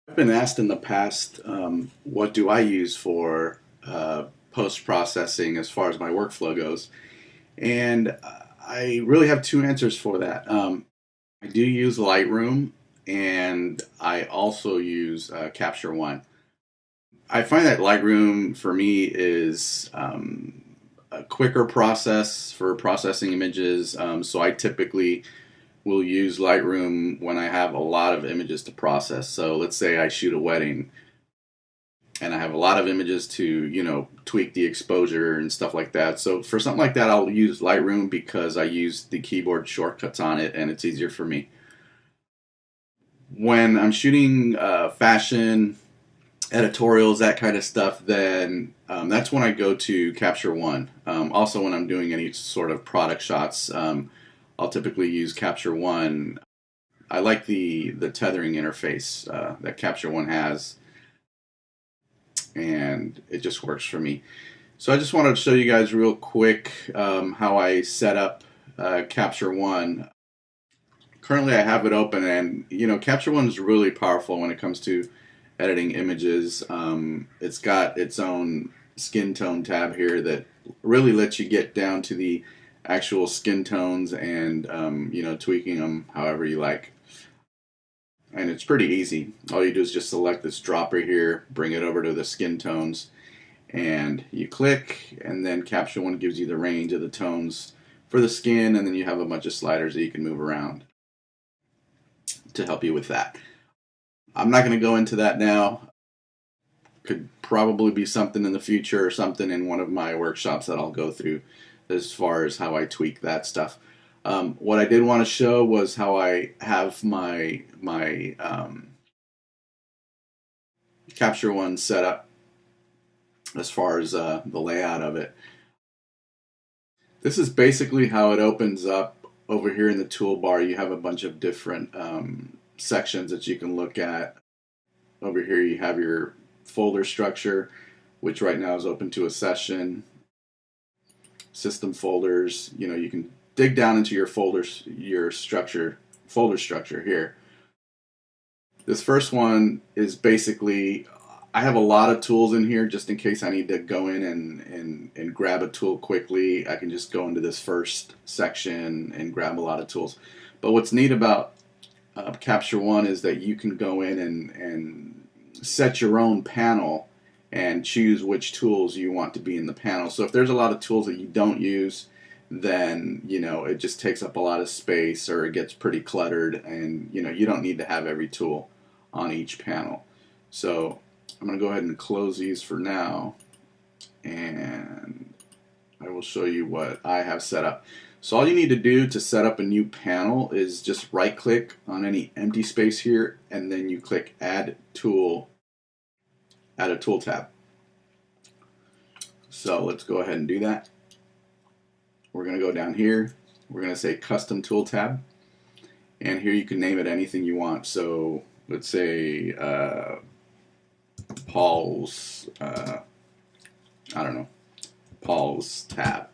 I've been asked in the past, what do I use for post processing as far as my workflow goes? And I really have two answers for that. I do use Lightroom and I also use Capture One. I find that Lightroom for me is a quicker process for processing images. So I typically will use Lightroom when I have a lot of images to process. So let's say I shoot a wedding and I have a lot of images to, tweak the exposure and stuff like that. So for something like that, I'll use Lightroom because I use the keyboard shortcuts on it and it's easier for me. When I'm shooting fashion, editorials, that kind of stuff, then that's when I go to Capture One. Also, when I'm doing any sort of product shots, I'll typically use Capture One. I like the tethering interface that Capture One has, and it just works for me. So I just wanted to show you guys real quick how I set up Capture One. Currently I have it open, and Capture One is really powerful when it comes to editing images. It's got its own skin tone tab here that really lets you get down to the actual skin tones and tweaking them however you like. And it's pretty easy. All you do is just select this dropper here, bring it over to the skin tones, and you click, and then Capture One gives you the range of the tones for the skin, and then you have a bunch of sliders that you can move around to help you with that. I'm not going to go into that now. Could probably be something in the future or something in one of my workshops that I'll go through as far as how I tweak that stuff. What I did want to show was how I have my Capture One set up as far as the layout of it. This is basically how it opens up over here in the toolbar. You have a bunch of different sections that you can look at. Over here you have your folder structure, which right now is open to a session. System folders, you can dig down into your folders, folder structure here. This first one is basically, I have a lot of tools in here just in case I need to go in and grab a tool quickly. I can just go into this first section and grab a lot of tools. But what's neat about Capture One is that you can go in and set your own panel and choose which tools you want to be in the panel. So if there's a lot of tools that you don't use, then it just takes up a lot of space or it gets pretty cluttered, and you don't need to have every tool on each panel. So I'm going to go ahead and close these for now, and I will show you what I have set up. So all you need to do to set up a new panel is just right click on any empty space here, and then you click add a tool tab. So let's go ahead and do that. We're going to go down here. We're going to say custom tool tab, and here you can name it anything you want. So let's say Paul's I don't know, Paul's tab,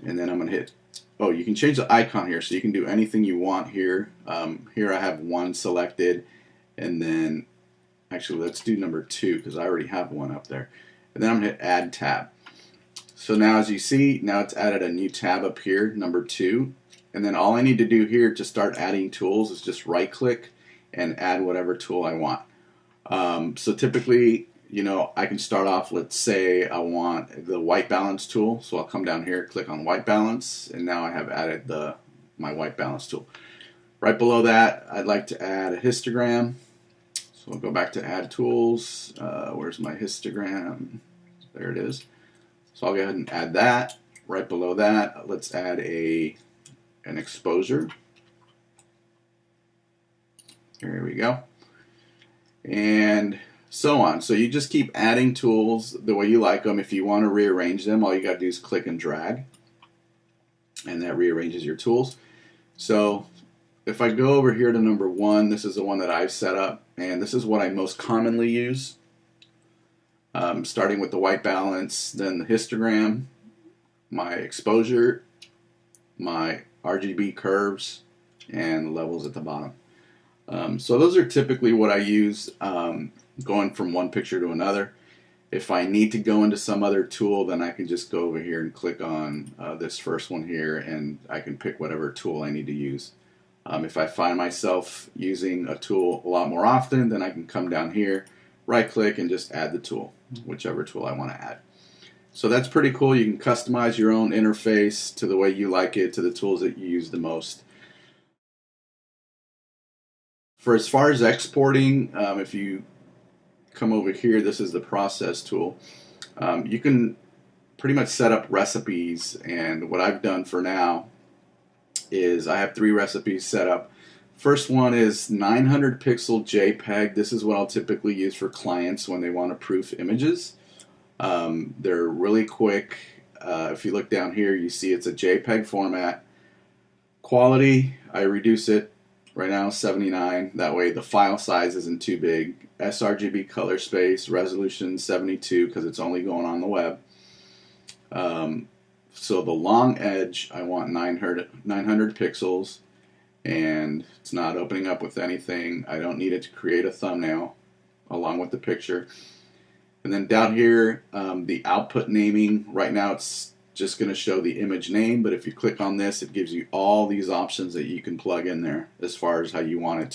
and then I'm going to hit, oh, you can change the icon here, so you can do anything you want here. Here I have one selected, and then actually let's do number 2 because I already have one up there, and then I'm going to hit add tab. So now as you see, now it's added a new tab up here, number 2, and then all I need to do here to start adding tools is just right click and add whatever tool I want. So typically, I can start off, let's say I want the white balance tool, so I'll come down here, click on white balance, and now I have added my white balance tool. Right below that, I'd like to add a histogram, so I'll go back to add tools. Where's my histogram? There it is. So I'll go ahead and add that. Right below that, let's add an exposure. Here we go. And so on. So you just keep adding tools the way you like them. If you want to rearrange them, all you got to do is click and drag, and that rearranges your tools. So if I go over here to number 1, this is the one that I've set up, and this is what I most commonly use. Starting with the white balance, then the histogram, my exposure, my RGB curves, and levels at the bottom. So those are typically what I use going from one picture to another. If I need to go into some other tool, then I can just go over here and click on this first one here, and I can pick whatever tool I need to use. If I find myself using a tool a lot more often, then I can come down here, right click, and just add the tool, whichever tool I want to add. So that's pretty cool. You can customize your own interface to the way you like it, to the tools that you use the most. For as far as exporting, if you come over here, this is the process tool. You can pretty much set up recipes, and what I've done for now is I have 3 recipes set up. First one is 900 pixel JPEG. This is what I'll typically use for clients when they want to proof images. They're really quick. If you look down here, you see it's a JPEG format. Quality, I reduce it right now 79. That way the file size isn't too big. sRGB color space, resolution 72 because it's only going on the web. So the long edge, I want 900 pixels, and it's not opening up with anything. I don't need it to create a thumbnail along with the picture. And then down here, the output naming, right now it's just going to show the image name, but if you click on this, it gives you all these options that you can plug in there as far as how you want it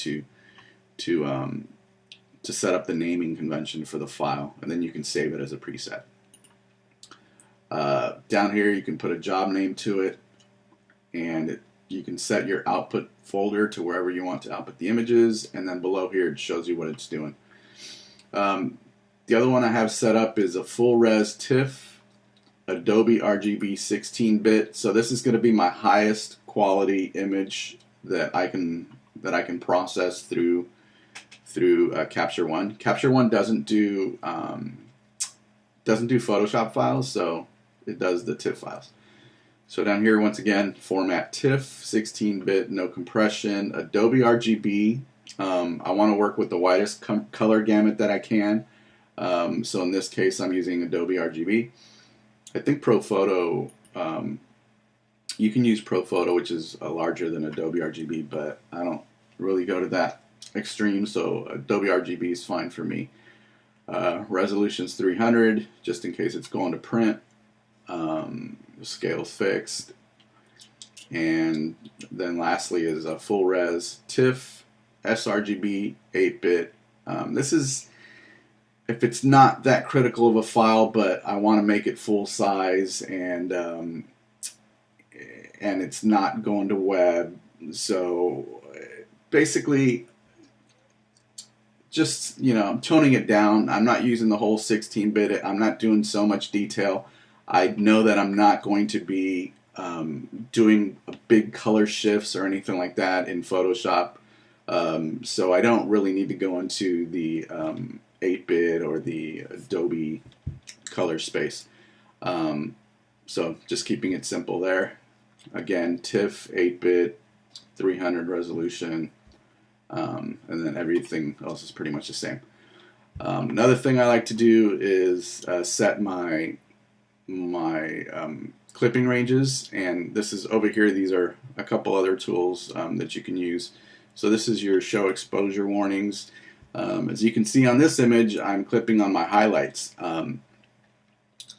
to set up the naming convention for the file, and then you can save it as a preset. Down here you can put a job name to it, and you can set your output folder to wherever you want to output the images, and then below here it shows you what it's doing. The other one I have set up is a full res TIFF Adobe RGB 16-bit. So this is going to be my highest quality image that I can process through Capture One. Capture One doesn't do Photoshop files, so it does the TIFF files. So down here, once again, format TIFF, 16-bit, no compression, Adobe RGB. I want to work with the widest color gamut that I can. So in this case, I'm using Adobe RGB. I think ProPhoto, you can use ProPhoto, which is larger than Adobe RGB, but I don't really go to that extreme, so Adobe RGB is fine for me. Resolution's 300, just in case it's going to print. Scale fixed. And then lastly is a full res TIFF sRGB 8-bit. This is, if it's not that critical of a file, but I want to make it full size, and it's not going to web. So basically, just, I'm toning it down. I'm not using the whole 16-bit. I'm not doing so much detail. I know that I'm not going to be doing big color shifts or anything like that in Photoshop. So I don't really need to go into the 8-bit or the Adobe color space. So just keeping it simple there. Again, TIFF 8-bit, 300 resolution, and then everything else is pretty much the same. Another thing I like to do is set my clipping ranges, and this is over here. These are a couple other tools that you can use. So this is your show exposure warnings. As you can see on this image, I'm clipping on my highlights.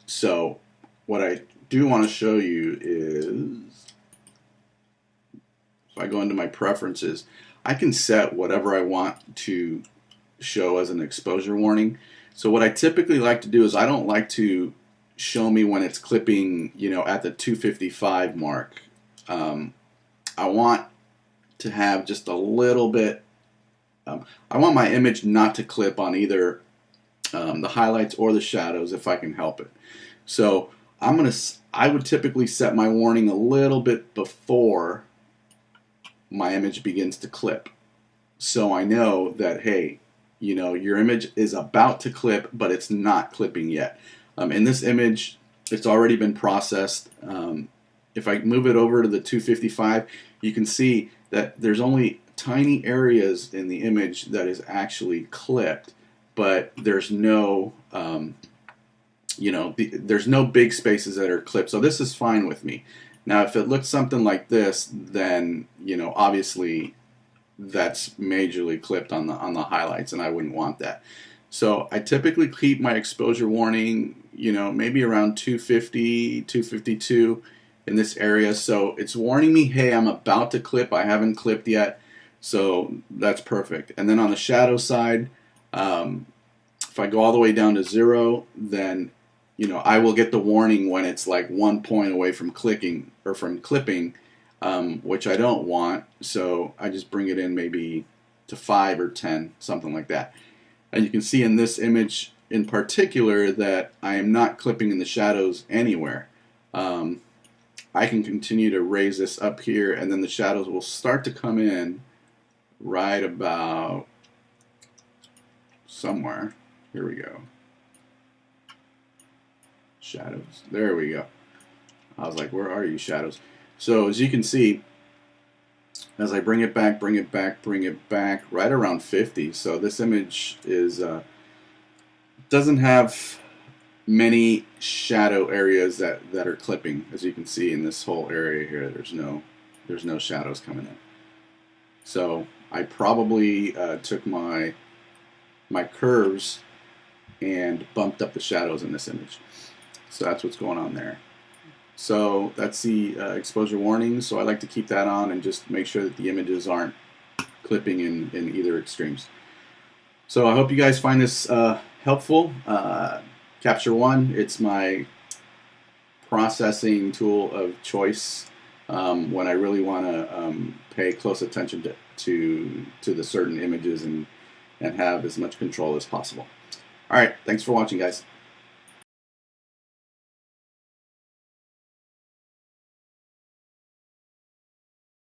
So what I do want to show you is, if I go into my preferences, I can set whatever I want to show as an exposure warning. So what I typically like to do is, I don't like to show me when it's clipping, at the 255 mark. I want to have just a little bit, I want my image not to clip on either the highlights or the shadows if I can help it. So I would typically set my warning a little bit before my image begins to clip. So I know that, hey, your image is about to clip, but it's not clipping yet. In this image, it's already been processed. If I move it over to the 255, you can see that there's only tiny areas in the image that is actually clipped, but there's no, there's no big spaces that are clipped. So this is fine with me. Now, if it looks something like this, then, obviously that's majorly clipped on the highlights, and I wouldn't want that. So I typically keep my exposure warning, maybe around 250, 252 in this area. So it's warning me, hey, I'm about to clip. I haven't clipped yet. So that's perfect. And then on the shadow side, if I go all the way down to 0, then I will get the warning when it's like 1 point away from clicking or from clipping, which I don't want. So I just bring it in maybe to 5 or 10, something like that. And you can see in this image in particular that I am not clipping in the shadows anywhere. I can continue to raise this up here, and then the shadows will start to come in right about somewhere. Here we go. Shadows. There we go. I was like, where are you, shadows? So as you can see, as I bring it back, bring it back, bring it back, right around 50. So this image is doesn't have many shadow areas that are clipping. As you can see in this whole area here, there's no shadows coming in. So I probably took my curves and bumped up the shadows in this image. So that's what's going on there. So that's the exposure warning. So I like to keep that on and just make sure that the images aren't clipping in either extremes. So I hope you guys find this helpful. Capture One, it's my processing tool of choice when I really want to pay close attention to the certain images and have as much control as possible. All right, thanks for watching, guys.